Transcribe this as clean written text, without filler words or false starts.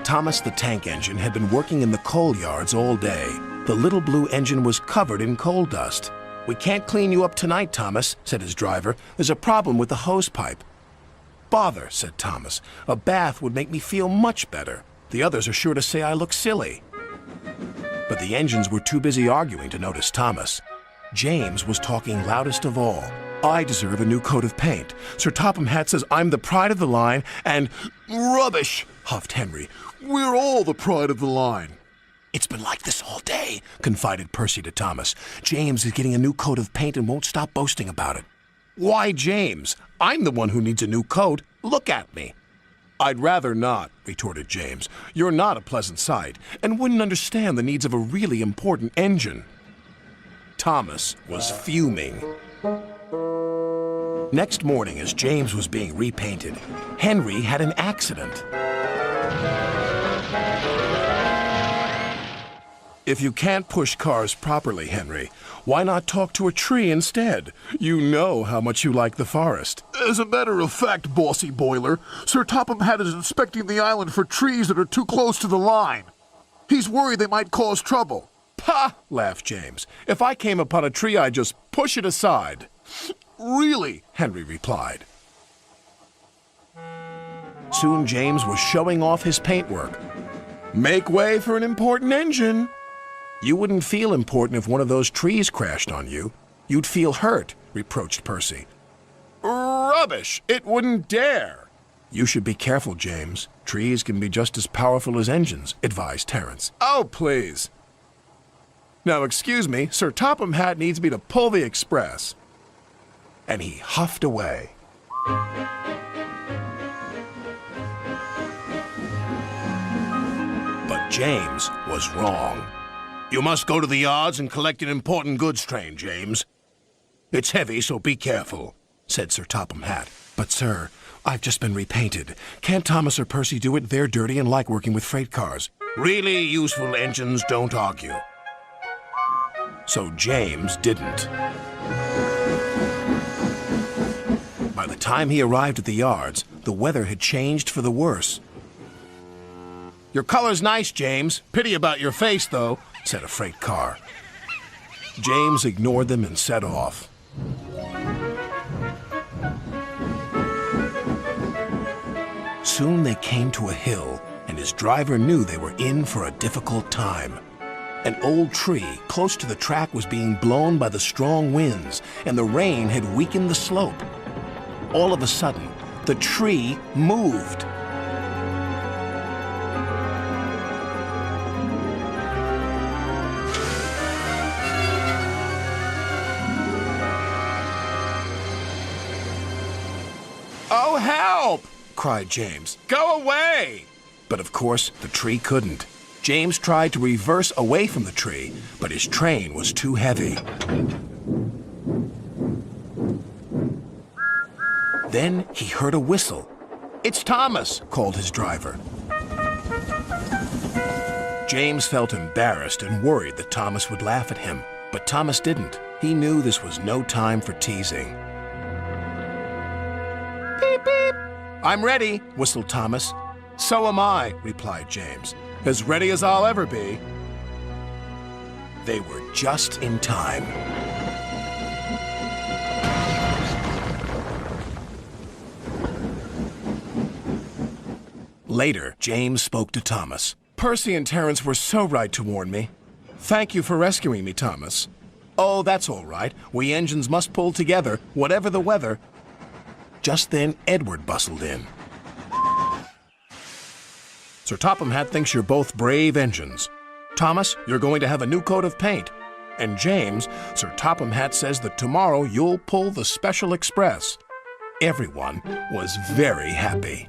Thomas the tank engine had been working in the coal yards all day. The little blue engine was covered in coal dust. "We can't clean you up tonight, Thomas," said his driver. "There's a problem with the hose pipe." "Bother," said Thomas. "A bath would make me feel much better. The others are sure to say I look silly." But the engines were too busy arguing to notice Thomas. James was talking loudest of all. "I deserve a new coat of paint. Sir Topham Hatt says I'm the pride of the line, and—" "Rubbish," huffed Henry. "We're all the pride of the line." "It's been like this all day," confided Percy to Thomas. "James is getting a new coat of paint and won't stop boasting about it." "Why, James? I'm the one who needs a new coat. Look at me." "I'd rather not," retorted James. "You're not a pleasant sight, and wouldn't understand the needs of a really important engine." Thomas was fuming. Next morning, as James was being repainted, Henry had an accident. "If you can't push cars properly, Henry, why not talk to a tree instead? You know how much you like the forest." "As a matter of fact, Bossy Boiler, Sir Topham Hatt is inspecting the island for trees that are too close to the line. He's worried they might cause trouble." "Pah!" laughed James. "If I came upon a tree, I'd just push it aside." "Really?" Henry replied. Soon James was showing off his paintwork. "Make way for an important engine." "You wouldn't feel important if one of those trees crashed on you. You'd feel hurt," reproached Percy. "Rubbish! It wouldn't dare." "You should be careful, James. Trees can be just as powerful as engines," advised Terence. "Oh, please." "Now, excuse me, Sir Topham Hatt needs me to pull the express." And he huffed away. But James was wrong. "You must go to the yards and collect an important goods train, James. It's heavy, so be careful," said Sir Topham Hatt. "But, sir, I've just been repainted. Can't Thomas or Percy do it? They're dirty and like working with freight cars." "Really useful engines don't argue." So James didn't. By the time he arrived at the yards, the weather had changed for the worse. "Your color's nice, James. Pity about your face, though," said a freight car. James ignored them and set off. Soon they came to a hill, and his driver knew they were in for a difficult time. An old tree close to the track was being blown by the strong winds, and the rain had weakened the slope. All of a sudden, the tree moved. "Oh, help!" cried James. "Go away!" But of course, the tree couldn't. James tried to reverse away from the tree, but his train was too heavy. Then he heard a whistle. "It's Thomas," called his driver. James felt embarrassed and worried that Thomas would laugh at him, but Thomas didn't. He knew this was no time for teasing. "Beep, beep." "I'm ready," whistled Thomas. "So am I," replied James. "As ready as I'll ever be." They were just in time. Later, James spoke to Thomas. "Percy and Terence were so right to warn me. Thank you for rescuing me, Thomas." "Oh, that's all right. We engines must pull together, whatever the weather." Just then, Edward bustled in. "Sir Topham Hatt thinks you're both brave engines. Thomas, you're going to have a new coat of paint. And James, Sir Topham Hatt says that tomorrow you'll pull the special express." Everyone was very happy.